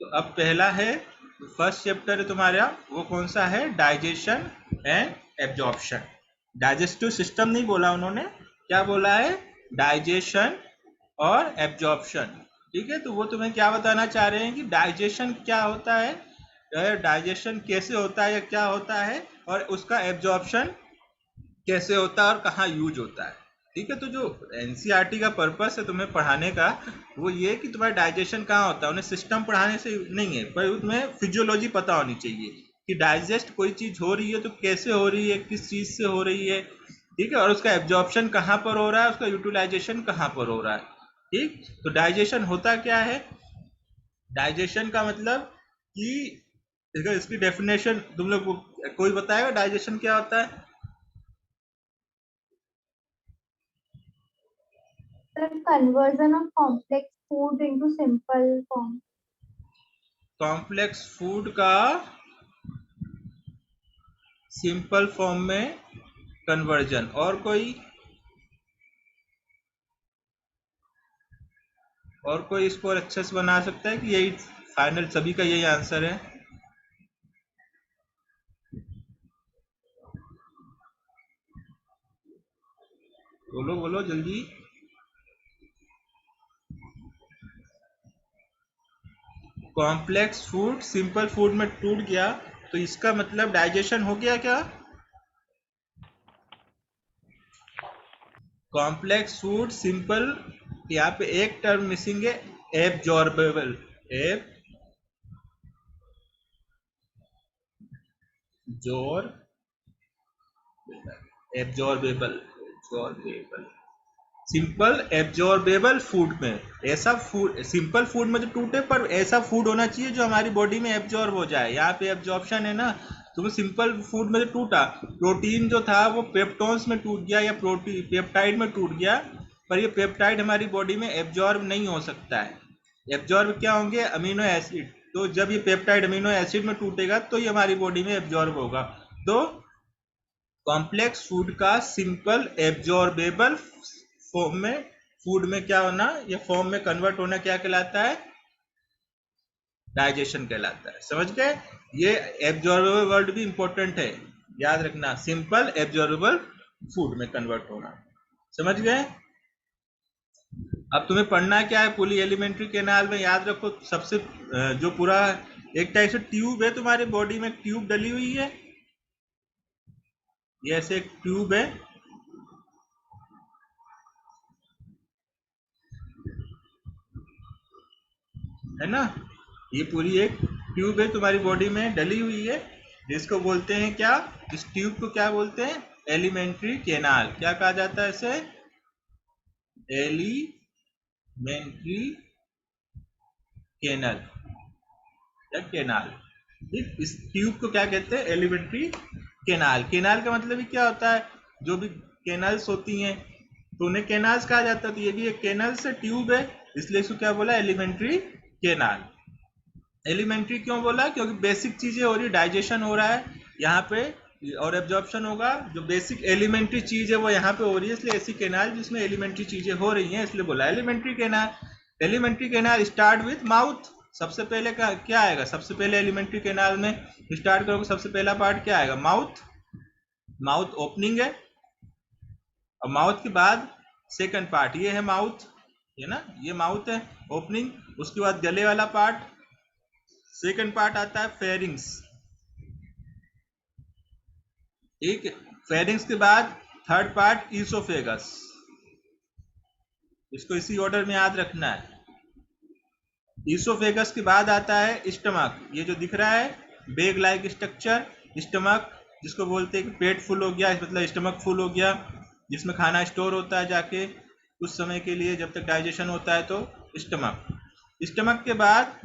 तो अब पहला है, फर्स्ट चैप्टर है तुम्हारा, वो कौन सा है? Digestion and absorption. Digestive system नहीं बोला उन्होंने, क्या बोला है? डाइजेशन और एब्जॉर्प्शन। ठीक है, तो वो तुम्हें क्या बताना चाह रहे हैं कि डाइजेशन क्या होता है, डाइजेशन कैसे होता है या क्या होता है, और उसका एब्जॉर्प्शन कैसे होता है और कहाँ यूज होता है। ठीक है, तो जो एनसीईआरटी का पर्पस है तुम्हें पढ़ाने का, वो ये कि तुम्हारा डाइजेशन कहाँ होता है। उन्हें सिस्टम पढ़ाने से नहीं है, पर तुम्हें फिजियोलॉजी पता होनी चाहिए कि डाइजेस्ट कोई चीज हो रही है तो कैसे हो रही है, किस चीज से हो रही है। ठीक है, और उसका एब्जॉर्प्शन कहाँ पर हो रहा है, उसका यूटिलाइजेशन कहाँ पर हो रहा है। ठीक, तो डाइजेशन होता क्या है? डाइजेशन का मतलब कि इसकी डेफिनेशन तुम लोग कोई बताएगा डाइजेशन क्या होता है? The conversion of complex food into simple form. Complex food का सिंपल फॉर्म में कन्वर्जन। और कोई इसको और अच्छे से बना सकता है कि यही फाइनल, सभी का यही आंसर है? बोलो बोलो जल्दी। कॉम्प्लेक्स फूड सिंपल फूड में टूट गया, तो इसका मतलब डाइजेशन हो गया क्या? कॉम्प्लेक्स फूड सिंपल, यहाँ पे एक टर्म मिसिंग है, absorbable. Absorbable, absorbable simple absorbable food में, ऐसा फूड, सिंपल फूड में तो टूटे, पर ऐसा फूड होना चाहिए जो हमारी बॉडी में एब्जॉर्ब हो जाए। यहाँ पे एब्जॉर्प्शन है ना, तो वो सिंपल फूड में तो टूटा, प्रोटीन जो था वो पेप्टोन्स में टूट गया या प्रोटीन पेप्टाइड में टूट गया, पर ये पेप्टाइड हमारी बॉडी में एब्जॉर्ब नहीं हो सकता है। एब्जॉर्ब क्या होंगे? Amino acid. तो जब ये पेप्टाइड अमीनो एसिड में टूटेगा तो ये हमारी बॉडी में एब्जॉर्ब होगा। तो कॉम्प्लेक्स फूड का सिंपल एब्जॉर्बेबल फॉर्म में, फूड में क्या होना या फॉर्म में कन्वर्ट होना क्या कहलाता है? डाइजेशन कहलाता है। समझ गए? ये एब्जॉर्बेबल वर्ड भी इंपॉर्टेंट है, याद रखना, सिंपल एब्जॉर्बेबल फूड में कन्वर्ट होना। समझ गए? अब तुम्हें पढ़ना क्या है, पूरी एलिमेंट्री कैनाल में याद रखो सबसे जो पूरा एक टाइप से ट्यूब है तुम्हारे बॉडी में, ट्यूब डली हुई है, ये ऐसे एक ट्यूब है ना, ये पूरी एक ट्यूब है तुम्हारी बॉडी में डली हुई है, जिसको बोलते हैं क्या? इस ट्यूब को क्या बोलते हैं? Alimentary canal. क्या कहा जाता है इसे? एलिमेंट्री कैनल या कैनाल। ठीक, इस ट्यूब को क्या कहते हैं? Alimentary canal. कैनाल का मतलब ही क्या होता है? जो भी कैनल्स होती हैं तो उन्हें कैनाल्स कहा जाता है, तो ये भी एक कैनल से ट्यूब है, इसलिए इसको क्या बोला? Alimentary canal. एलिमेंट्री क्यों बोला? क्योंकि बेसिक चीजें हो रही, डाइजेशन हो रहा है यहाँ पे, और एब्जॉर्प्शन होगा, जो बेसिक एलिमेंट्री चीज है वो यहाँ पे हो रही है, इसलिए ऐसी कैनाल जिसमें एलिमेंट्री चीजें हो रही हैं, इसलिए बोला alimentary canal. Alimentary canal start with mouth. सबसे पहले क्या आएगा? सबसे पहले एलिमेंट्री कैनाल में स्टार्ट करोगे, सबसे पहला पार्ट क्या आएगा? माउथ। माउथ ओपनिंग है, और माउथ के बाद सेकंड पार्ट ये है माउथ, ये ना, ये माउथ है ओपनिंग। उसके बाद गले वाला पार्ट, सेकंड पार्ट आता है फेरिंग्स। ठीक है, फेरिंग्स के बाद थर्ड पार्ट ईसोफेगस। इसको इसी ऑर्डर में याद रखना है। ईसोफेगस के बाद आता है स्टमक, ये जो दिख रहा है बेग लाइक स्ट्रक्चर, स्टमक, जिसको बोलते हैं कि पेट फुल हो गया, मतलब स्टमक फुल हो गया, जिसमें खाना स्टोर होता है जाके कुछ समय के लिए, जब तक डाइजेशन होता है, तो स्टमक। स्टमक के बाद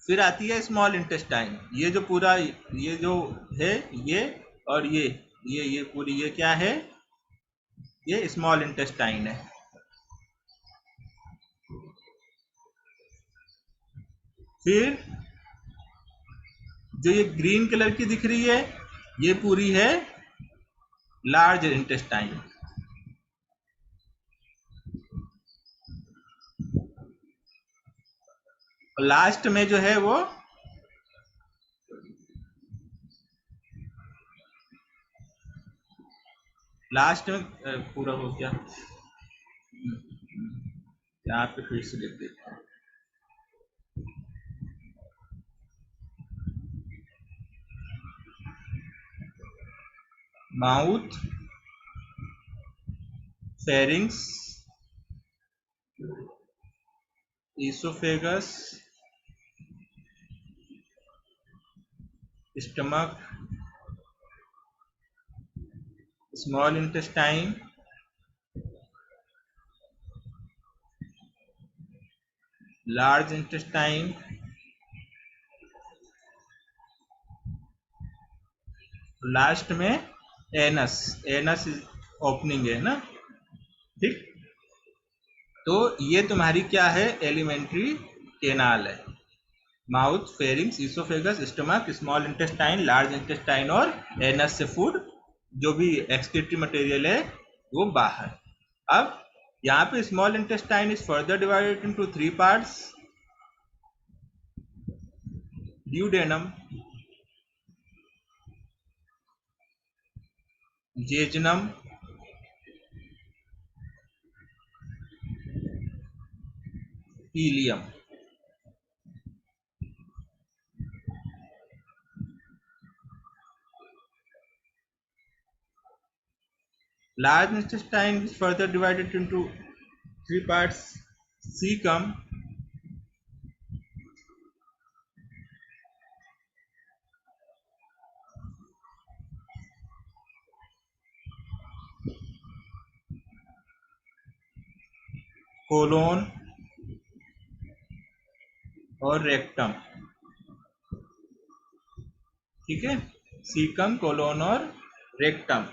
फिर आती है स्मॉल इंटेस्टाइन। ये जो पूरा, ये जो है, ये और ये पूरी, ये क्या है? ये स्मॉल इंटेस्टाइन है। फिर जो ये ग्रीन कलर की दिख रही है, ये पूरी है लार्ज इंटेस्टाइन। लास्ट में जो है वो लास्ट में पूरा हो गया। यहाँ पे फिर से लिख देते हैं। Mouth, pharynx, oesophagus, stomach, small intestine, large intestine, last में एनस। एनस ओपनिंग है ना, ठीक। तो ये तुम्हारी क्या है, एलिमेंट्री केनाल है। Mouth, pharynx, oesophagus, stomach, small intestine, large intestine और एनस से फूड जो भी एक्सक्रीटरी मटेरियल है वो बाहर। अब यहाँ पे small intestine is further divided into 3 parts, duodenum, jejunum, ileum. Large intestine is further divided into 3 parts, cecum, colon और रेक्टम। ठीक है, सीकम, कोलोन और रेक्टम,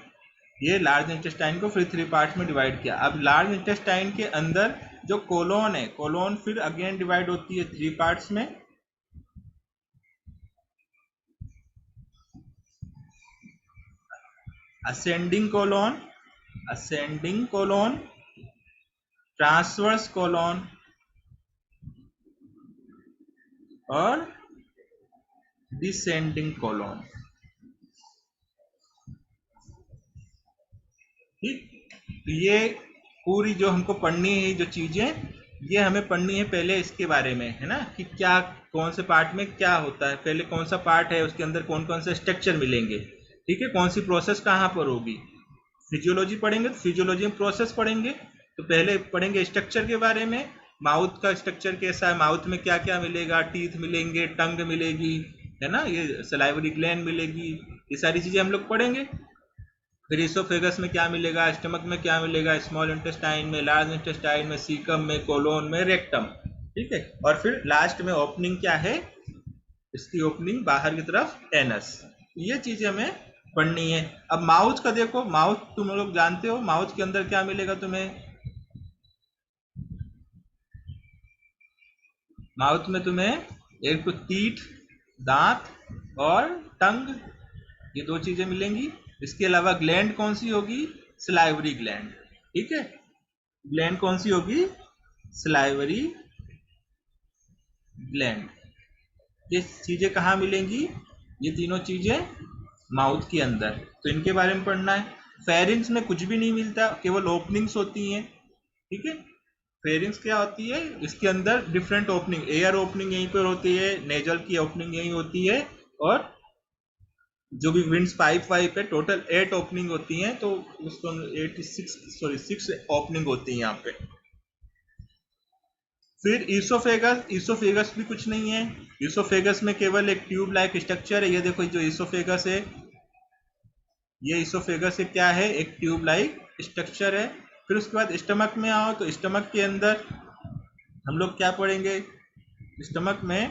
ये लार्ज इंटेस्टाइन को फिर 3 पार्ट्स में डिवाइड किया। अब लार्ज इंटेस्टाइन के अंदर जो कोलोन है, कोलोन फिर अगेन डिवाइड होती है 3 पार्ट्स में। Ascending colon, ascending colon, transverse colon और डिसेंडिंग कोलोन। ठीक, ये पूरी जो हमको पढ़नी है जो चीजें, ये हमें पढ़नी है पहले इसके बारे में, है ना, कि क्या कौन से पार्ट में क्या होता है, पहले कौन सा पार्ट है, उसके अंदर कौन कौन से स्ट्रक्चर मिलेंगे, ठीक है, कौन सी प्रोसेस कहाँ पर होगी। फिजियोलॉजी पढ़ेंगे तो फिजियोलॉजी में प्रोसेस पढ़ेंगे, तो पहले पढ़ेंगे स्ट्रक्चर के बारे में। माउथ का स्ट्रक्चर कैसा है, माउथ में क्या क्या मिलेगा, टीथ मिलेंगे, टंग मिलेगी, है ना, ये सलाइवरी ग्लैंड मिलेगी, ये सारी चीजें हम लोग पढ़ेंगे। फिर इसोफेगस में क्या मिलेगा, स्टमक में क्या मिलेगा, स्मॉल इंटेस्टाइन में, लार्ज इंटेस्टाइन में, सीकम में, कोलोन में, रेक्टम। ठीक है, और फिर लास्ट में ओपनिंग क्या है, इसकी ओपनिंग बाहर की तरफ एनस। ये चीजें हमें पढ़नी है। अब माउथ का देखो, माउथ तुम लोग जानते हो, माउथ के अंदर क्या मिलेगा तुम्हें, माउथ में तुम्हें एक तो टीथ, दांत और टंग, ये 2 चीजें मिलेंगी। इसके अलावा ग्लैंड कौन सी होगी, सलाइवरी ग्लैंड। ठीक है, ग्लैंड कौन सी होगी, सलाइवरी ग्लैंड। ये चीजें कहाँ मिलेंगी, ये तीनों चीजें माउथ के अंदर, तो इनके बारे में पढ़ना है। फेरिंग्स में कुछ भी नहीं मिलता, केवल ओपनिंग्स होती हैं। ठीक है, फेरिंग्स क्या होती है, इसके अंदर डिफरेंट ओपनिंग, एयर ओपनिंग यहीं पर होती है, नेजल की ओपनिंग यहीं होती है, और जो भी विंड्स पाइप वाइप है, टोटल 8 ओपनिंग होती हैं, तो उसको 6 ओपनिंग होती है यहाँ पे। फिर ईसोफेगस, ईसोफेगस भी कुछ नहीं है, ईसोफेगस में केवल एक ट्यूब लाइक स्ट्रक्चर है। ये देखो, जो ईसोफेगस है, ये ईसोफेगस से क्या है, एक ट्यूब लाइक स्ट्रक्चर है। फिर उसके बाद स्टमक में आओ, तो स्टमक के अंदर हम लोग क्या पढ़ेंगे, स्टमक में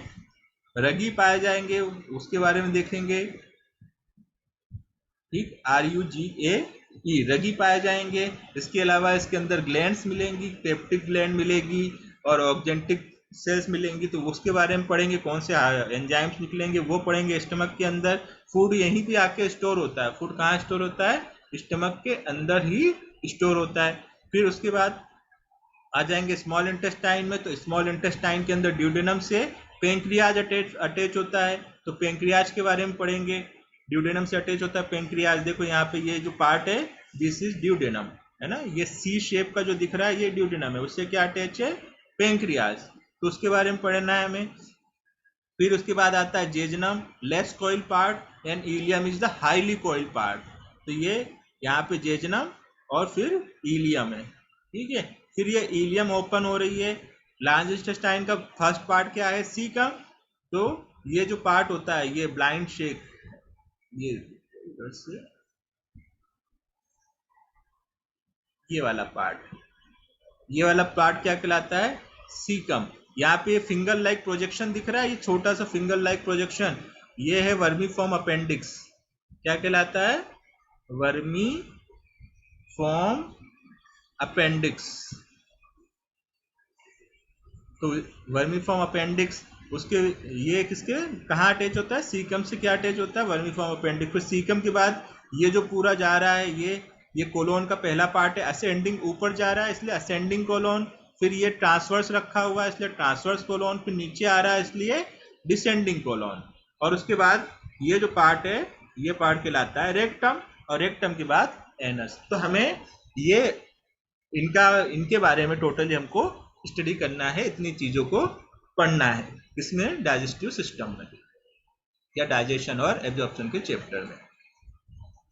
रगी पाए जाएंगे, उसके बारे में देखेंगे। ठीक, RUGAE, रगी पाए जाएंगे। इसके अलावा इसके अंदर ग्लैंड्स मिलेंगी, पेप्टिक ग्लैंड मिलेगी और ऑक्जेंटिक सेल्स मिलेंगी, तो उसके बारे में पढ़ेंगे। कौन से एंजाइम्स निकलेंगे वो पढ़ेंगे। स्टमक के अंदर फूड यहीं पे आके स्टोर होता है, फूड कहाँ स्टोर होता है, स्टमक के अंदर ही स्टोर होता है। फिर उसके बाद आ जाएंगे स्मॉल इंटेस्टाइन में, तो स्मॉल इंटेस्टाइन के अंदर ड्यूडेनम से पेंक्रियाज अटैच होता है, तो पेंक्रियाज के बारे में पढ़ेंगे। ड्यूडेनम से अटैच होता है पेंक्रियाज। देखो यहाँ पे ये जो पार्ट है दिस इज ड्यूडेनम, है ना, ये सी शेप का जो दिख रहा है ये ड्यूडेनम है, उससे क्या अटैच है, पेंक्रियाज, तो उसके बारे में पढ़ना है हमें। फिर उसके बाद आता है jejunum, less coil part, and ileum is the highly coil part. तो ये यहाँ पे जेजनम और फिर इलियम है, ठीक है। फिर ये इलियम ओपन हो रही है। लार्ज इंटेस्टाइन का फर्स्ट पार्ट क्या है, सीकम। तो ये जो पार्ट होता है ये ब्लाइंड शेक, ये इधर से ये वाला पार्ट क्या कहलाता है, सीकम। यहाँ पे फिंगर लाइक प्रोजेक्शन दिख रहा है, ये छोटा सा फिंगर लाइक प्रोजेक्शन, ये है वर्मी फॉर्म अपेंडिक्स। क्या कहलाता है, वर्मी फॉर्म अपेंडिक्स। तो वर्मी फॉर्म अपेंडिक्स उसके ये किसके कहाँ अटैच होता है, सीकम से क्या अटैच होता है, वर्मी फॉर्म अपेंडिक्स। फिर सीकम के बाद ये जो पूरा जा रहा है ये कोलोन का पहला पार्ट है, असेंडिंग ऊपर जा रहा है इसलिए असेंडिंग कोलोन। फिर ये ट्रांसवर्स रखा हुआ है इसलिए ट्रांसवर्स कोलोन। फिर नीचे आ रहा है इसलिए डिसेंडिंग कोलोन। और उसके बाद ये जो पार्ट है ये पार्ट कहलाता है रेक्टम, और रेक्टम के बाद एनस। तो हमें ये इनके बारे में टोटली हमको स्टडी करना है, इतनी चीजों को पढ़ना है इसमें डाइजेस्टिव सिस्टम में या डाइजेशन और एब्जॉर्प्शन के चैप्टर में।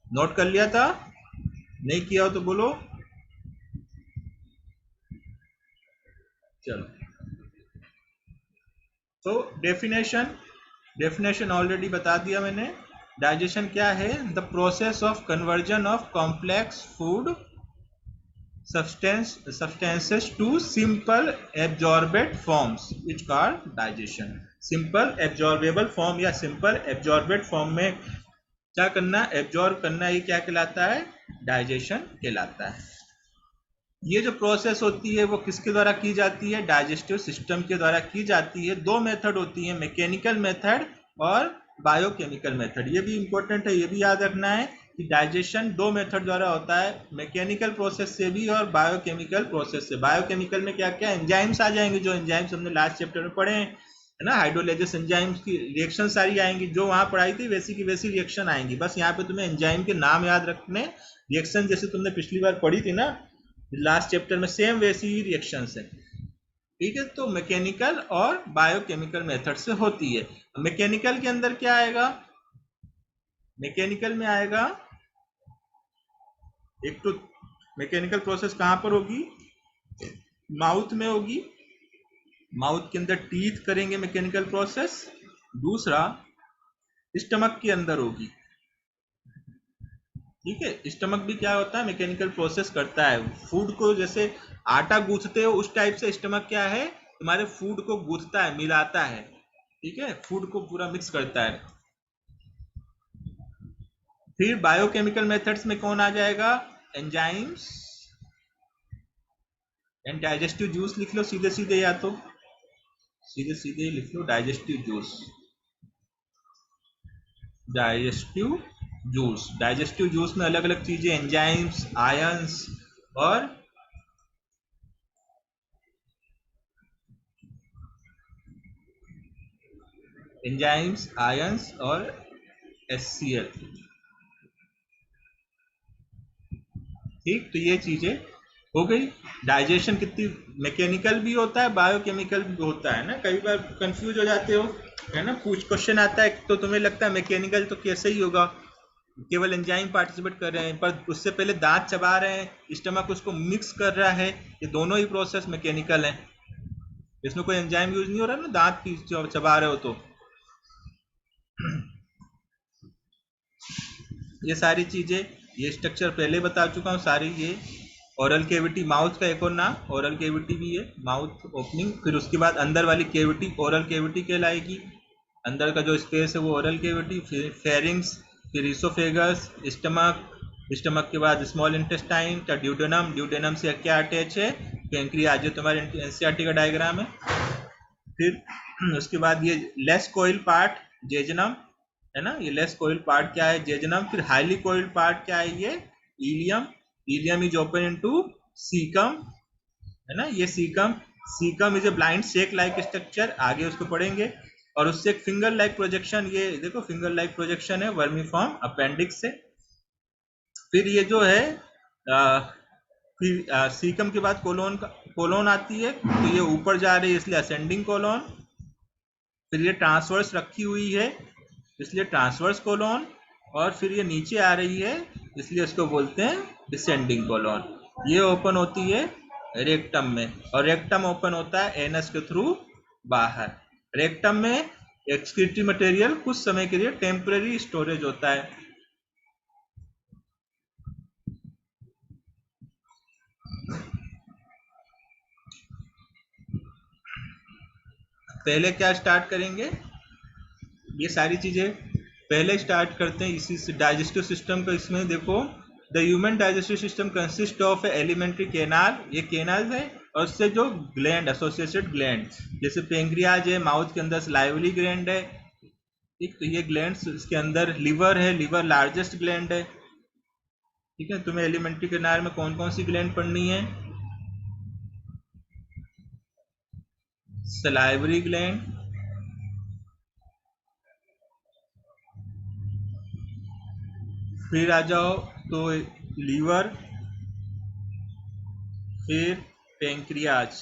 नोट कर लिया था, नहीं किया हो तो बोलो। चलो, तो डेफिनेशन ऑलरेडी बता दिया मैंने। डाइजेशन क्या है, the process of conversion of complex food substances to simple absorbate forms which called digestion। simple absorbable form या simple absorbate form में क्या करना, एब्जॉर्ब करना, ये क्या कहलाता है, डाइजेशन कहलाता है। ये जो प्रोसेस होती है वो किसके द्वारा की जाती है, डाइजेस्टिव सिस्टम के द्वारा की जाती है। दो मेथड होती है, मैकेनिकल मेथड और बायोकेमिकल मेथड। ये भी इंपॉर्टेंट है, ये भी याद रखना है कि डाइजेशन दो मेथड द्वारा होता है, मैकेनिकल प्रोसेस से भी और बायोकेमिकल प्रोसेस से। बायोकेमिकल में क्या क्या एंजाइम्स आ जाएंगे, जो एंजाइम्स हमने लास्ट चैप्टर में पढ़े हैं, है ना, हाइड्रोलाइजेस एंजाइम्स की रिएक्शन सारी आएंगी, जो वहां पढ़ाई थी वैसी की वैसी रिएक्शन आएंगी। बस यहाँ पे तुम्हें एंजाइम के नाम याद रखने, रिएक्शन जैसे तुमने पिछली बार पढ़ी थी ना लास्ट चैप्टर में, सेम वैसी ही रिएक्शंस है, ठीक है। तो मैकेनिकल और बायोकेमिकल मेथड से होती है। मैकेनिकल के अंदर क्या आएगा, मैकेनिकल में आएगा एक तो मैकेनिकल प्रोसेस कहां पर होगी, माउथ में होगी, माउथ के अंदर टीथ करेंगे मैकेनिकल प्रोसेस। दूसरा स्टमक के अंदर होगी, ठीक है। स्टमक भी क्या होता है, मैकेनिकल प्रोसेस करता है। फूड को जैसे आटा गूंथते हो उस टाइप से स्टमक क्या है, तुम्हारे फूड को गूंथता है, मिलाता है, ठीक है, फूड को पूरा मिक्स करता है। फिर बायोकेमिकल मेथड्स में कौन आ जाएगा, एंजाइम्स एंड डाइजेस्टिव जूस। लिख लो सीधे सीधे, या तो सीधे सीधे लिख लो digestive juice, digestive juice. Digestive juice में अलग अलग चीजें, एंजाइम्स, आयंस और एंजाइम्स, आयंस और HCl, ठीक। तो ये चीजें हो गई। डाइजेशन कितनी मैकेनिकल भी होता है, बायोकेमिकल भी होता है ना, कई बार कंफ्यूज हो जाते हो, है ना, कुछ क्वेश्चन आता है तो तुम्हें लगता है मैकेनिकल तो कैसे ही होगा, केवल एंजाइम पार्टिसिपेट कर रहे हैं, पर उससे पहले दांत चबा रहे हैं, स्टमक उसको मिक्स कर रहा है, ये दोनों ही प्रोसेस मैकेनिकल है। इसमें कोई एंजाइम यूज नहीं हो रहा ना, दांत की चबा रहे हो तो। ये सारी चीजें, ये स्ट्रक्चर पहले बता चुका हूँ सारी। ये ओरल केविटी, माउथ का एक और नाम ओरल केविटी भी है, माउथ ओपनिंग। फिर उसके बाद अंदर वाली केविटी ओरल केविटी कहलाएगी, अंदर का जो स्पेस है वो ओरल केविटी। फिर फेरिंग्स, फिर इसोफेगस, स्टमक, स्टमक के बाद स्मॉल इंटेस्टाइन का ड्यूडेनम, ड्यूडेनम से क्या अटैच है, पेंक्रियाज, जो तुम्हारे एनसीईआरटी का डायग्राम है। फिर उसके बाद ये लेस कोइल पार्ट जेजनम, है ना, ये लेस कोइल पार्ट क्या है, जेजनम। फिर हाईली कोइल पार्ट क्या है, ये ileum, ileum is open into caecum, है ना, ये caecum. Caecum is a blind sac like structure, आगे उसको पढ़ेंगे। और उससे एक फिंगर लाइक प्रोजेक्शन, ये देखो फिंगर लाइक प्रोजेक्शन है वर्मीफॉर्म अपेंडिक्स से। फिर ये जो है फिर सीकम के बाद कोलोन का कोलोन आती है, तो ये ऊपर जा रही है इसलिए असेंडिंग कोलोन। फिर ये ट्रांसवर्स रखी हुई है इसलिए ट्रांसवर्स कोलोन, और फिर ये नीचे आ रही है इसलिए इसको बोलते हैं डिसेंडिंग कोलोन। ये ओपन होती है रेक्टम में, और रेक्टम ओपन होता है एनस के थ्रू बाहर। रेक्टम में एक्सक्रीटरी मटेरियल कुछ समय के लिए टेम्पररी स्टोरेज होता है। पहले क्या स्टार्ट करेंगे, ये सारी चीजें पहले स्टार्ट करते हैं इसी से डाइजेस्टिव सिस्टम का। इसमें देखो the human digestive system consist of alimentary canal, ये केनाल है, और उससे जो ग्लैंड एसोसिएटेड ग्लैंड, जैसे पेंक्रियाज है, माउथ के अंदर स्लाइवरी ग्लैंड है, ठीक, तो ये ग्लैंड्स, इसके अंदर लिवर है, लिवर लार्जेस्ट ग्लैंड है। ठीक है, तुम्हें एलिमेंट्री केनाल में कौन कौन सी ग्लैंड पढ़नी है, सलाइवरी ग्लैंड, फिर आ जाओ तो लीवर, फिर पेंक्रियाज।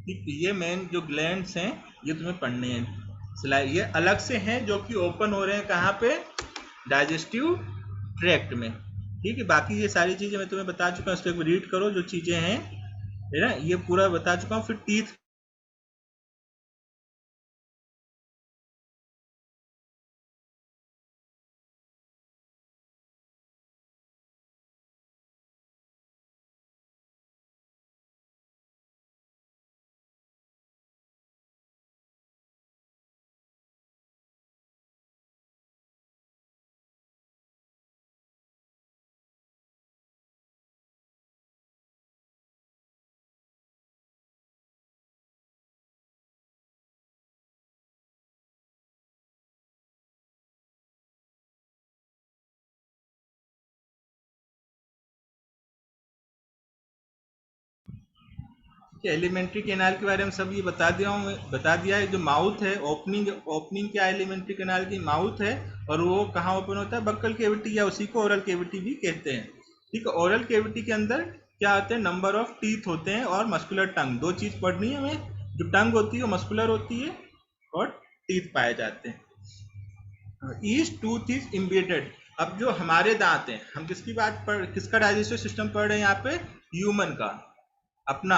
ठीक, ये मेन जो ग्लैंड्स हैं ये तुम्हें पढ़ने हैं। ये अलग से हैं जो कि ओपन हो रहे हैं कहाँ पे, डाइजेस्टिव ट्रैक्ट में। ठीक है, बाकी ये सारी चीजें मैं तुम्हें बता चुका हूँ, इसको रीड करो जो चीजें हैं, है ना, ये पूरा बता चुका हूँ। फिर टीथ, एलिमेंट्री कैनाल के बारे में सब ये बता दिया है। जो माउथ है, ओपनिंग ओपनिंग क्या एलिमेंट्री कैनाल की, माउथ है, और वो कहाँ ओपन होता है, बक्कल केविटी, या उसी को ओरल केविटी भी कहते हैं। ठीक है, ओरल केविटी के अंदर क्या होते हैं, नंबर ऑफ टीथ होते हैं और मस्कुलर टंग। दो चीज पढ़नी है हमें, जो टंग होती है वो मस्कुलर होती है और टीथ पाए जाते हैं। Each tooth is embedded. अब जो हमारे दांत हैं, हम किसका डाइजेस्टिव सिस्टम पढ़ रहे हैं यहाँ पे, ह्यूमन का, अपना,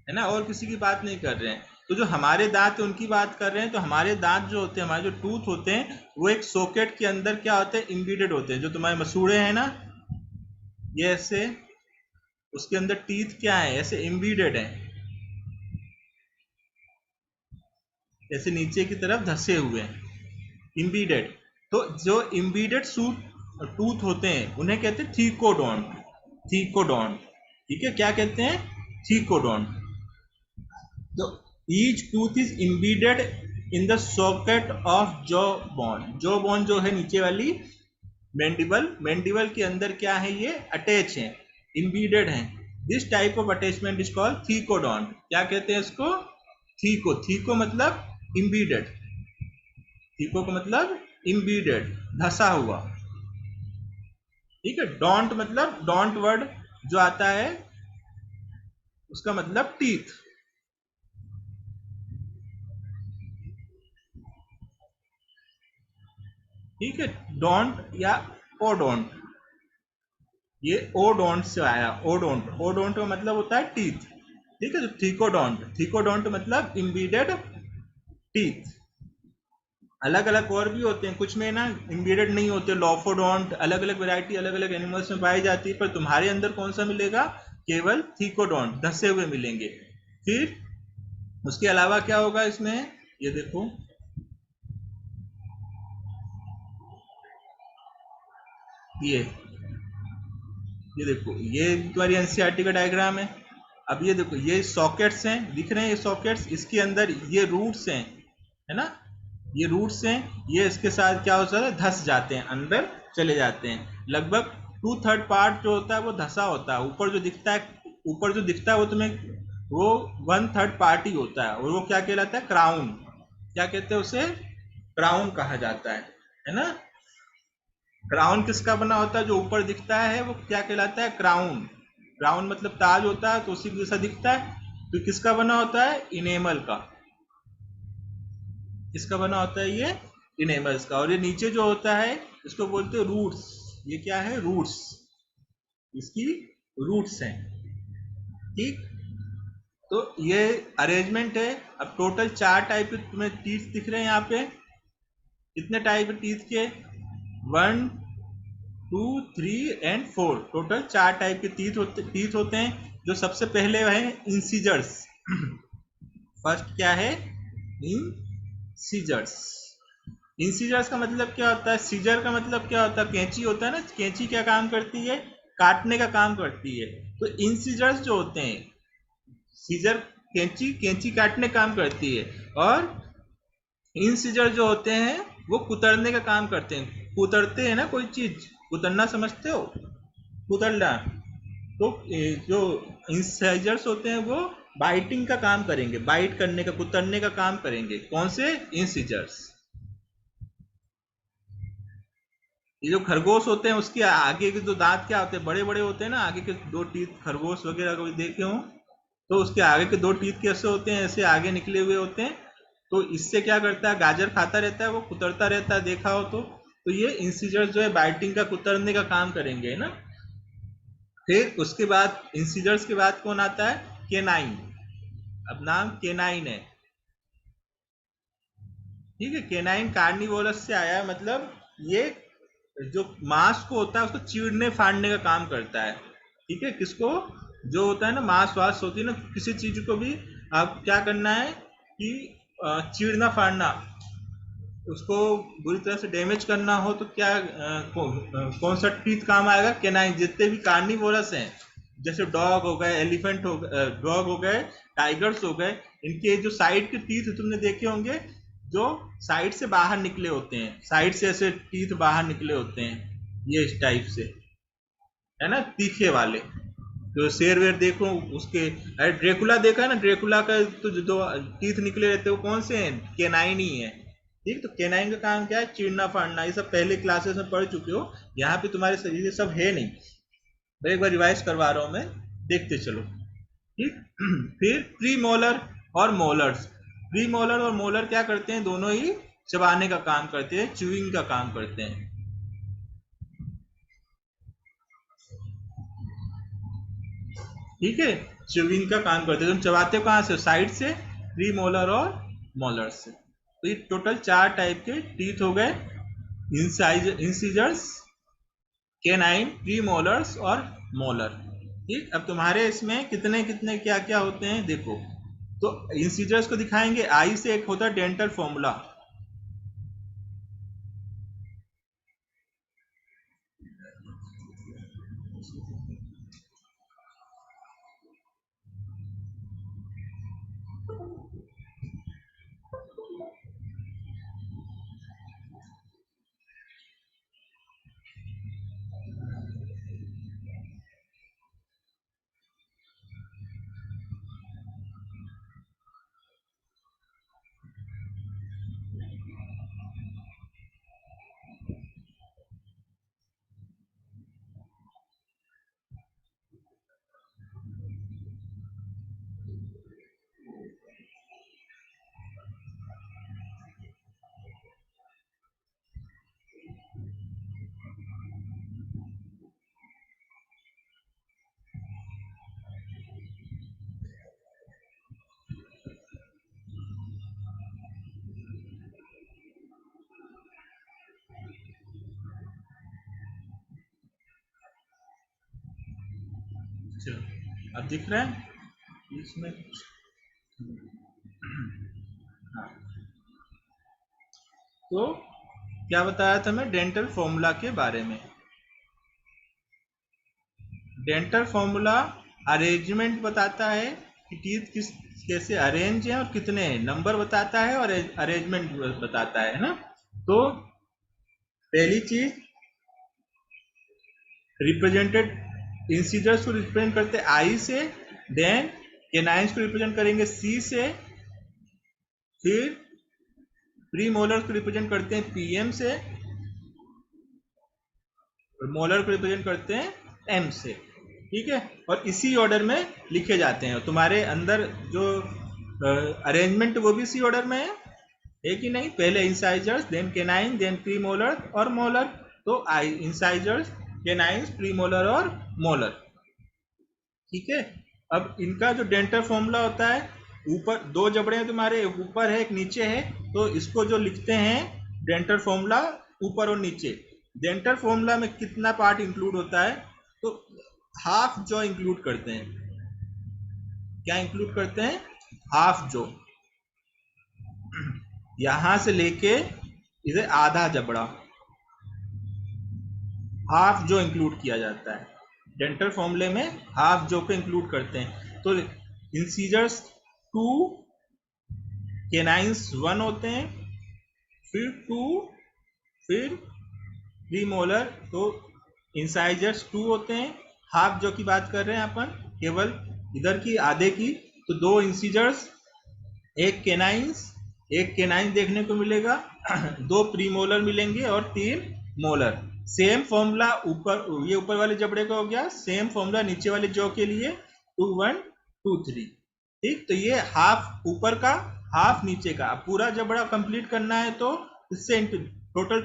है ना, और किसी की बात नहीं कर रहे हैं। तो जो हमारे दांत है उनकी बात कर रहे हैं। तो हमारे दांत जो होते हैं, हमारे जो टूथ होते हैं, वो एक सॉकेट के अंदर क्या होते हैं, इम्बेडेड होते हैं। जो तुम्हारे मसूड़े हैं ना, ये ऐसे, उसके अंदर टीथ क्या है, ऐसे इम्बेडेड है, ऐसे नीचे की तरफ धसे हुए हैं, इम्बेडेड। तो जो इम्बेडेड टूथ होते हैं उन्हें कहते हैं थीकोडोंट। थीकोडोंट, ठीक है, क्या कहते हैं, थीकोडोंट। तो each tooth is embedded in the socket of jaw bone। jaw bone जो है नीचे वाली मैंडिबल, मैंडिबल के अंदर क्या है, ये अटैच है, embedded है। This type of attachment is called thecodont. क्या कहते हैं इसको, थीको। थीको मतलब embedded, थीको का मतलब embedded, धसा हुआ। ठीक है, डोंट मतलब, डोंट वर्ड जो आता है उसका मतलब टीथ। ठीक है, डोंट या ओडोंट, ये ओडोंट से आया, ओडोंट। ओडोंट का मतलब होता है टीथ। ठीक है, तो थीकोडोंट, थीकोडोंट मतलब इम्बेडेड टीथ। अलग अलग और भी होते हैं, कुछ में ना इम्बेडेड नहीं होते, लॉफोडोंट, अलग अलग वैरायटी अलग अलग एनिमल्स में पाई जाती है। पर तुम्हारे अंदर कौन सा मिलेगा, केवल थीकोडोंट, धसे हुए मिलेंगे। फिर उसके अलावा क्या होगा इसमें, ये देखो, ये देखो, ये तुम्हारी एनसीईआरटी का डायग्राम है। अब ये देखो, ये सॉकेट्स हैं, दिख रहे हैं ये सॉकेट्स, इसके अंदर ये रूट्स हैं, है ना, ये रूट्स हैं, ये इसके साथ क्या हो जाता है, धस जाते हैं, अंदर चले जाते हैं। लगभग 2/3 पार्ट जो होता है वो धसा होता है, ऊपर जो दिखता है वो तुम्हें वो 1/3 पार्ट ही होता है, और वो क्या कहलाता है? क्राउन। क्या कहते हैं उसे? क्राउन कहा जाता है ना। क्राउन किसका बना होता है? जो ऊपर दिखता है वो क्या कहलाता है? क्राउन। क्राउन मतलब ताज होता है, तो उसी जैसा दिखता है। तो किसका बना होता है? इनेमल का। किसका बना होता है? ये इनेमल्स का। और ये नीचे जो होता है इसको बोलते हैं रूट्स। ये क्या है? रूट्स। इसकी रूट्स हैं। ठीक। तो ये अरेंजमेंट है। अब टोटल 4 टाइप के तुम्हें टीथ दिख रहे हैं यहाँ पे। कितने टाइप के टीथ के? 1, 2, 3 एंड 4। टोटल 4 टाइप के टीथ होते हैं। जो सबसे पहले है इंसीजर्स। फर्स्ट क्या है? इंसीजर्स। इंसीजर्स का मतलब क्या होता है? सीजर का मतलब क्या होता है? कैंची होता है ना। कैंची क्या काम करती है? काटने का काम करती है। तो इंसीजर्स जो होते हैं, सीजर कैंची कैंची काटने का काम करती है, और इंसीजर जो होते हैं वो कुतरने का काम करते हैं। कुतरते हैं ना कोई चीज, कुतरना समझते हो? कुतरना। तो जो इंसाइजर्स होते हैं वो बाइटिंग का काम करेंगे, बाइट करने का, कुतरने का काम करेंगे। कौन से? इंसीजर्स। ये जो खरगोश होते हैं उसके आगे के जो दांत क्या होते हैं? बड़े बड़े होते हैं ना, आगे के 2 टीथ। खरगोश वगैरह कभी देखे हो तो उसके आगे के 2 टीथ कैसे होते हैं? ऐसे आगे निकले हुए होते हैं। तो इससे क्या करता है? गाजर खाता रहता है, वो कुतरता रहता है, देखा हो तो ये इंसीजर्स जो है बाइटिंग का, कुतरने का काम करेंगे, है ना। फिर उसके बाद इंसीजर्स के बाद कौन आता है? केनाइन। अब नाम केनाइन है। ठीक है। केनाइन कार्निवोरस से आया है, मतलब ये जो मांस को होता है उसको चीरने फाड़ने का काम करता है। ठीक है। किसको? जो होता है ना, मांस वास होती है ना, किसी चीज को भी आप क्या करना है कि चीरना फाड़ना, उसको बुरी तरह से डैमेज करना हो तो क्या कौन सा टीथ काम आएगा? कैनाइन। जितने भी कार्निवोरस हैं, जैसे डॉग हो गए, एलिफेंट हो गए, डॉग हो गए, टाइगर्स हो गए, इनके जो साइड के टीथ तुमने देखे होंगे, जो साइड से बाहर निकले होते हैं, साइड से ऐसे टीथ बाहर निकले होते हैं, ये इस टाइप से, है ना, तीखे वाले। जो शेर वेर देखो उसके, अरे ड्रेकुला देखा है ना, ड्रेकुला का तो जो दो टीथ निकले रहते हैं वो कौन से हैं? केनाइन ही है। ठीक। तो केनाइन का काम क्या है? चीरना फाड़ना। ये सब पहले क्लासेस में पढ़ चुके हो, यहाँ पे तुम्हारे शरीर ये सब है नहीं। मैं एक बार रिवाइज करवा रहा हूँ मैं, देखते चलो। ठीक। फिर प्री मोलर और मोलर्स। प्री मोलर और मोलर क्या करते हैं? दोनों ही चबाने का काम करते हैं, च्यूइंग का काम करते हैं। ठीक है। च्यूइंग का काम करते हैं। तुम चबाते हो कहाँ से? साइड से, प्री मोलर और मोलर से। तो ये टोटल 4 टाइप के टीथ हो गए। इंसीजर्स, केनाइन, प्री मोलर्स और मोलर। ठीक। अब तुम्हारे इसमें कितने कितने क्या क्या होते हैं देखो। तो इंसीजर्स को दिखाएंगे। आई से एक होता है डेंटल फॉर्मूला। चलो अब दिख रहा है इसमें कुछ? हाँ। तो क्या बताया था मैं डेंटल फॉर्मूला के बारे में? डेंटल फॉर्मूला अरेंजमेंट बताता है कि टीथ किस कैसे अरेंज है और कितने हैं, नंबर बताता है, और अरेंजमेंट बताता है ना। तो पहली चीज रिप्रेजेंटेड इंसीजर्स को रिप्रेजेंट करते हैं आई से, देन केनाइंस को रिप्रेजेंट करेंगे सी से, फिर प्री मोलर को रिप्रेजेंट करते हैं पीएम से, और मोलर को रिप्रेजेंट करते हैं एम से। ठीक है, और इसी ऑर्डर में लिखे जाते हैं। तुम्हारे अंदर जो अरेंजमेंट वो भी इसी ऑर्डर में है कि नहीं? पहले incisors, then canine, then pre molar और मोलर। तो I incisors, canines, pre molar और मोलर। ठीक है, अब इनका जो डेंटल फॉर्मूला होता है, ऊपर दो जबड़े हैं तुम्हारे, एक ऊपर है एक नीचे है, तो इसको जो लिखते हैं डेंटल फॉर्मूला ऊपर और नीचे। डेंटल फॉर्मूला में कितना पार्ट इंक्लूड होता है? तो हाफ जॉ इंक्लूड करते हैं। क्या इंक्लूड करते हैं? हाफ जॉ, यहां से लेके इधर आधा जबड़ा, हाफ जो इंक्लूड किया जाता है डेंटल फॉर्मूले में, हाफ जो को इंक्लूड करते हैं। तो इंसीजर्स 2, केनाइंस 1 होते हैं, फिर 2, फिर प्रीमोलर, तो इंसाइजर्स 2 होते हैं। हाफ जो की बात कर रहे हैं अपन, केवल इधर की आधे की, तो 2 इंसीजर्स, एक केनाइंस, एक केनाइन देखने को मिलेगा, 2 प्रीमोलर मिलेंगे और 3 मोलर। सेम फॉर्मूला ऊपर, ये ऊपर वाले जबड़े का हो गया, सेम फॉर्मूला नीचे वाले जॉ के लिए 2 1 2 3। ठीक, तो ये हाफ ऊपर का, हाफ नीचे का। अब पूरा जबड़ा कंप्लीट करना है तो इससे इंटू, टोटल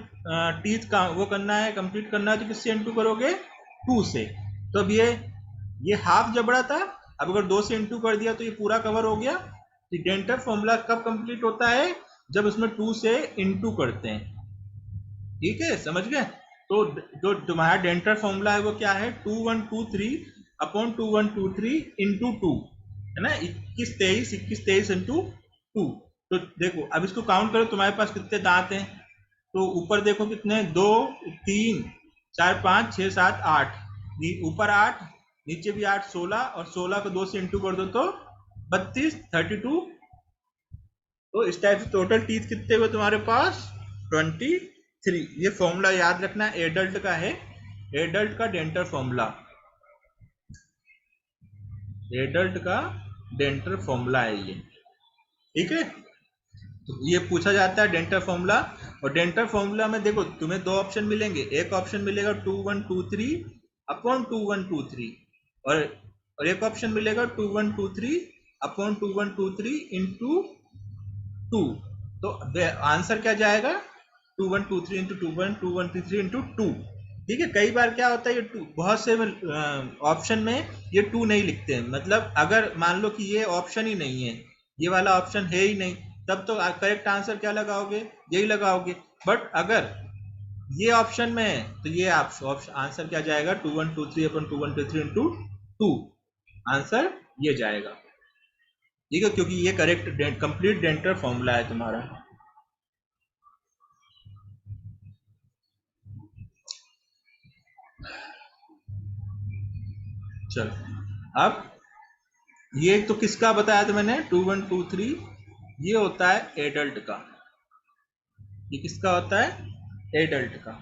टीथ का वो करना है, कंप्लीट करना है, तो किससे इंटू करोगे? 2 से। तो अब ये हाफ जबड़ा था, अब अगर 2 से इंटू कर दिया तो ये पूरा कवर हो गया। डेंटल फॉर्मूला कब कंप्लीट होता है? जब उसमें 2 से इंटू करते हैं। ठीक है, समझ गए? तो जो तुम्हारा डेंटल फॉर्मूला है वो क्या है? 2 1 2 3 अपॉन 2 1 2 3 इंटू 2, है ना? 21 23 21 23 इंटू 2। तो देखो अब इसको काउंट करो, तुम्हारे पास कितने दांत हैं? तो ऊपर देखो कितने, 2 3 4 5 6 7 8, ऊपर 8, नीचे भी 8, 16, और 16 को 2 से इंटू कर दो तो 32 32। तो इस टाइप से टोटल टीथ कितने हुए तुम्हारे पास? 23। ये फॉर्मूला याद रखना, एडल्ट का है, एडल्ट का डेंटल फॉर्मूला, एडल्ट का डेंटल फॉर्मूला है ये। ठीक है, तो ये पूछा जाता है डेंटल फॉर्मूला। और डेंटल फॉर्मूला में देखो तुम्हें 2 ऑप्शन मिलेंगे, एक ऑप्शन मिलेगा 2 1 2 3 अपॉन 2 1 2 3, और एक ऑप्शन मिलेगा 2 1 2 3 अपॉन 2 1 2 3 इंटू 2। तो आंसर क्या जाएगा? 2 1 2 3 इंटू 2 1 2 1 2 3 इंटू 2। ठीक है, कई बार क्या होता है, ये 2 बहुत से ऑप्शन में ये 2 नहीं लिखते हैं। मतलब अगर मान लो कि ये ऑप्शन ही नहीं है, ये वाला ऑप्शन है ही नहीं, तब तो करेक्ट आंसर क्या लगाओगे? यही लगाओगे। बट अगर ये ऑप्शन में है तो ये आप ऑप्शन आंसर क्या जाएगा? 2 1 2 3 अपन 2 1 2 3 इंटू 2, आंसर ये जाएगा। ठीक है, क्योंकि ये करेक्ट कंप्लीट डेंटल फॉर्मूला है तुम्हारा। चलो, अब ये तो किसका बताया था मैंने? 2 1 2 3, ये होता है एडल्ट का। ये किसका होता है? एडल्ट का।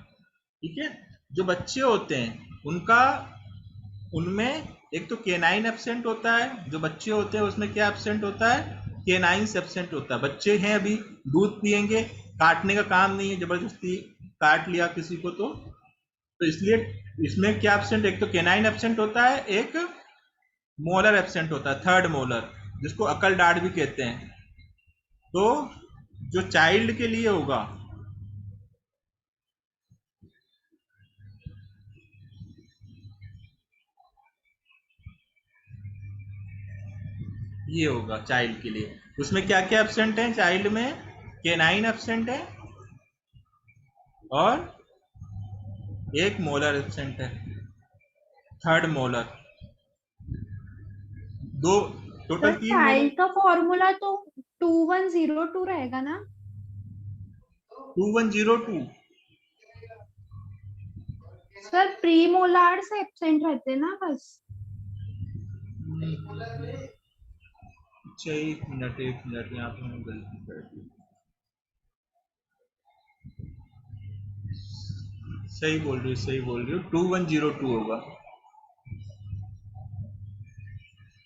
ठीक है, जो बच्चे होते हैं उनका, उनमें एक तो केनाइन एब्सेंट होता है, जो बच्चे होते हैं उसमें क्या एब्सेंट होता है? केनाइंस एब्सेंट होता है। बच्चे हैं अभी, दूध पिएंगे, काटने का काम नहीं है, जबरदस्ती काट लिया किसी को तो इसलिए इसमें क्या एब्सेंट? एक तो केनाइन एब्सेंट होता है, एक मोलर एब्सेंट होता है, थर्ड मोलर, जिसको अकल डार्ट भी कहते हैं। तो जो चाइल्ड के लिए होगा, ये होगा चाइल्ड के लिए। उसमें क्या क्या एब्सेंट है चाइल्ड में? केनाइन एब्सेंट है और एक मोलर एब्सेंट है, थर्ड मोलर। दो, टोटल सर 3 मोलर। चाइल्ड का फॉर्मूला तो 2102 रहेगा ना? 2102। सर प्री मोलार्स एब्सेंट रहते ना बस। अच्छा, एक मिनट यहाँ पे मैंने गलती कर दी। सही बोल रही हो, सही बोल रही हो, 2102 होगा,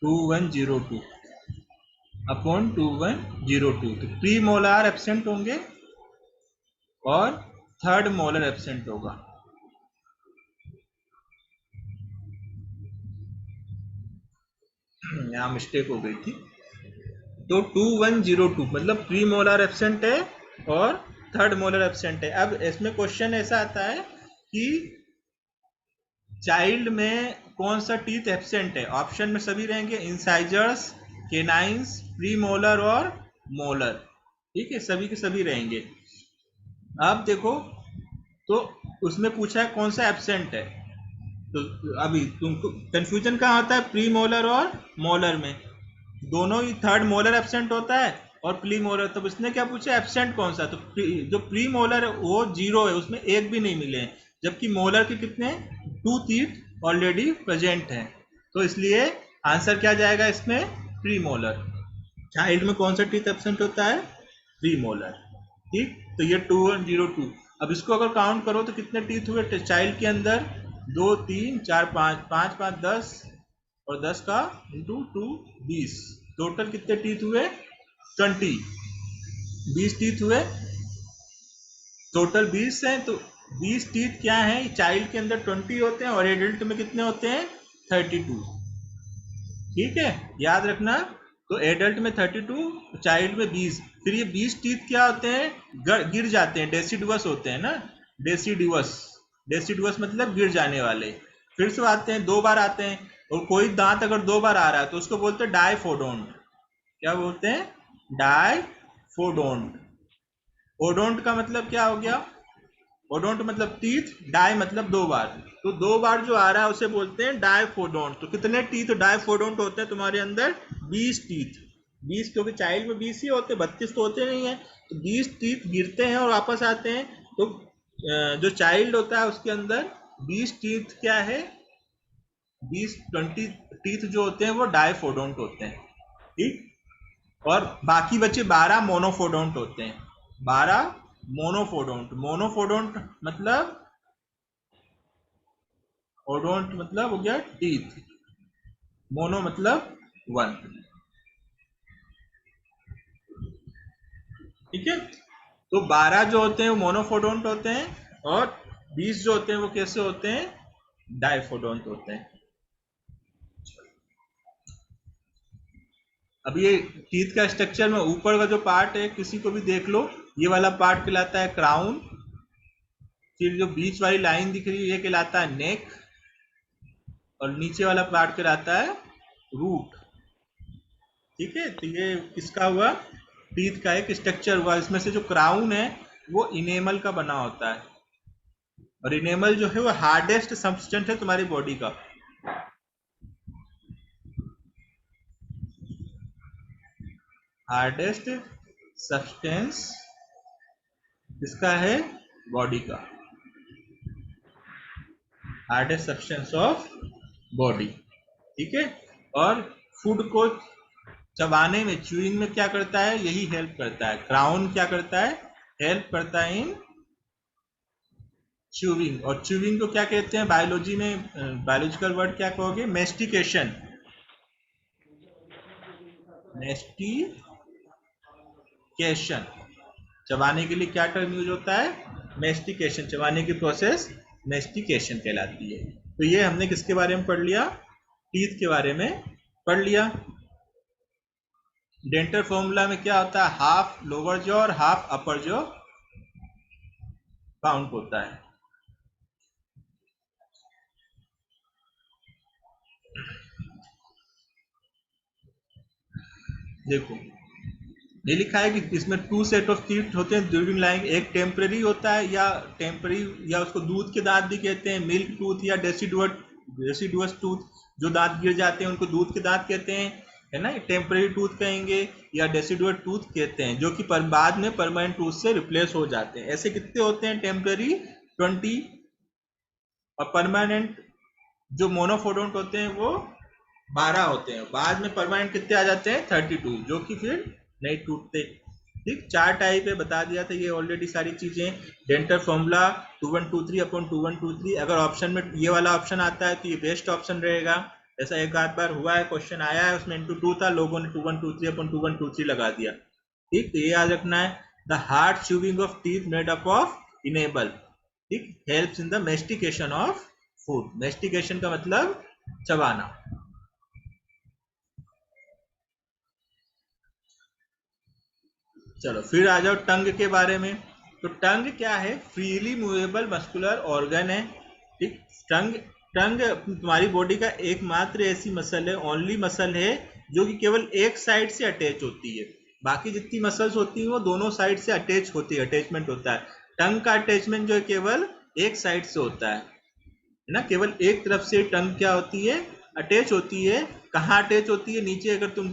2102 अपॉन 2102। तो प्री मोलार एब्सेंट होंगे और थर्ड मोलर एब्सेंट होगा। यहाँ मिस्टेक हो गई थी। तो 2102 मतलब प्री मोलर एब्सेंट है और थर्ड मोलर एब्सेंट है। अब इसमें क्वेश्चन ऐसा आता है कि चाइल्ड में कौन सा टीथ एब्सेंट है। ऑप्शन में सभी रहेंगे, इंसाइजर्स, केनाइंस, प्री मोलर और मोलर। ठीक है, सभी के सभी रहेंगे। अब देखो, तो उसमें पूछा है कौन सा एब्सेंट है। तो अभी तुमको कंफ्यूजन कहाँ होता है, प्री मोलर और मोलर में। दोनों ही थर्ड मोलर एब्सेंट होता है और प्री मोलर। तो इसने क्या पूछा, एब्सेंट कौन सा। तो जो प्री मोलर है वो 0 है, उसमें एक भी नहीं मिले हैं, जबकि मोलर के कितने 2 टीथ ऑलरेडी प्रेजेंट हैं। तो इसलिए आंसर क्या जाएगा इसमें, प्री मोलर। चाइल्ड में कौन सा टीथ एब्सेंट होता है, प्री मोलर। ठीक, तो ये 2102। अब इसको अगर काउंट करो तो कितने टीथ हुए चाइल्ड के अंदर, 2 3 4 5, 5 5 10 और 10 का इंटू 2 20। टोटल कितने टीथ हुए, 20, 20 टीथ हुए, टोटल 20 है। तो 20 टीथ क्या है, चाइल्ड के अंदर 20 होते हैं और एडल्ट में कितने होते हैं, 32। ठीक है, याद रखना। तो एडल्ट में 32, चाइल्ड में 20। फिर ये 20 टीथ क्या होते हैं, गिर जाते हैं, डेसिडुअस होते हैं ना, डेसिडुअस। डेसिडुअस मतलब गिर जाने वाले। फिर से आते हैं, 2 बार आते हैं। और कोई दांत अगर 2 बार आ रहा है तो उसको बोलते हैं डाइफोडोंट। क्या बोलते हैं, डाइफोडोंट। ओडोंट का मतलब क्या हो गया, ओडोंट मतलब टीथ, डाई मतलब 2 बार। तो 2 बार जो आ रहा है उसे बोलते हैं डाइफोडोंट। तो कितने टीथ डाइफोडोंट होते हैं तुम्हारे अंदर, 20 टीथ। 20, क्योंकि चाइल्ड में 20 ही होते, 32 तो होते नहीं है। तो 20 टीथ गिरते हैं और वापस आते हैं। तो जो चाइल्ड होता है उसके अंदर 20 टीथ क्या है, 20 टीथ जो होते हैं वो डाइफोडोंट होते हैं। ठीक, और बाकी बचे 12 मोनोफोडोंट होते हैं। 12 मोनोफोडोंट। मोनोफोडोंट मतलब, ओडोंट मतलब हो गया टीथ, मोनो मतलब 1। ठीक है, तो 12 जो होते हैं वो मोनोफोडोंट होते हैं और 20 जो होते हैं वो कैसे होते हैं, डाइफोडोंट होते हैं। अब ये टीथ का स्ट्रक्चर में ऊपर का जो पार्ट है किसी को भी देख लो, ये वाला पार्ट कहलाता है क्राउन। फिर जो बीच वाली लाइन दिख रही है ये कहलाता है नेक, और नीचे वाला पार्ट कहलाता है रूट। ठीक है, तो ये किसका हुआ, टीथ का एक स्ट्रक्चर हुआ। इसमें से जो क्राउन है वो इनेमल का बना होता है, और इनेमल जो है वो हार्डेस्ट सब्सटेंस है तुम्हारी बॉडी का। हार्डेस्ट सब्सटेंस किसका है, बॉडी का, हार्डेस्ट सब्सटेंस ऑफ बॉडी। ठीक है, और फूड को चबाने में, च्यूइंग में क्या करता है, यही हेल्प करता है। क्राउन क्या करता है, हेल्प करता है इन च्यूइंग। और च्यूइंग को क्या कहते हैं बायोलॉजी में, बायोलॉजिकल वर्ड क्या कहोगे, मेस्टिकेशन। मेस्टिकेशन, चबाने के लिए क्या टर्म यूज होता है, मेस्टिकेशन। चबाने की प्रोसेस मेस्टिकेशन कहलाती है। तो ये हमने किसके बारे में पढ़ लिया, टीथ के बारे में पढ़ लिया। डेंटल फॉर्मूला में क्या होता है, हाफ लोअर जॉ और हाफ अपर जॉ काउंट होता है। देखो ये लिखा है कि इसमें 2 सेट ऑफ टीथ होते हैं ड्यूरिंग लाइंग। एक टेम्पररी होता है, या टेम्पररी, या उसको दूध के दांत भी कहते हैं, मिल्क टूथ या डेसिडुअस टूथ। जो दांत गिर जाते हैं उनको दूध के दांत कहते हैं, है ना, टेम्पररी टूथ कहेंगे या डेसिडुअस टूथ कहते हैं, जो कि बाद में परमानेंट टूथ से रिप्लेस हो जाते हैं। ऐसे कितने होते हैं टेम्पररी, 20, और परमानेंट जो मोनोफोडोंट होते हैं वो 12 होते हैं। बाद में परमानेंट कितने आ जाते हैं, 32, जो कि फिर नहीं टूटते। ठीक, 4 टाइप है, बता दिया था ये ऑलरेडी सारी चीजें। Dental formula 2123/2123। अगर ऑप्शन में ये वाला ऑप्शन आता है तो ये बेस्ट ऑप्शन रहेगा। ऐसा एक आध बार हुआ है, क्वेश्चन आया है उसमें इंटू 2 था, लोगों ने 2123/2123 लगा दिया। ठीक, तो ये याद रखना है। The hard chewing of teeth made up of enamel, ठीक, helps in the mastication of food. Mastication का मतलब चबाना। चलो फिर आ जाओ टंग के बारे में। तो टंग क्या है? फ्रीली मूवेबल मस्कुलर ऑर्गन है। ठीक, टंग टंग तुम्हारी बॉडी का एकमात्र ऐसी मसल है, ओनली मसल है जो कि केवल एक साइड से अटैच होती है। बाकी जितनी मसल्स होती हैं वो दोनों साइड से अटैच होती है, अटैचमेंट होता है। टंग का अटैचमेंट जो है केवल एक साइड से होता है ना, केवल एक तरफ से टंग क्या होती है? अटैच होती है। कहाँ अटैच होती है? नीचे अगर तुम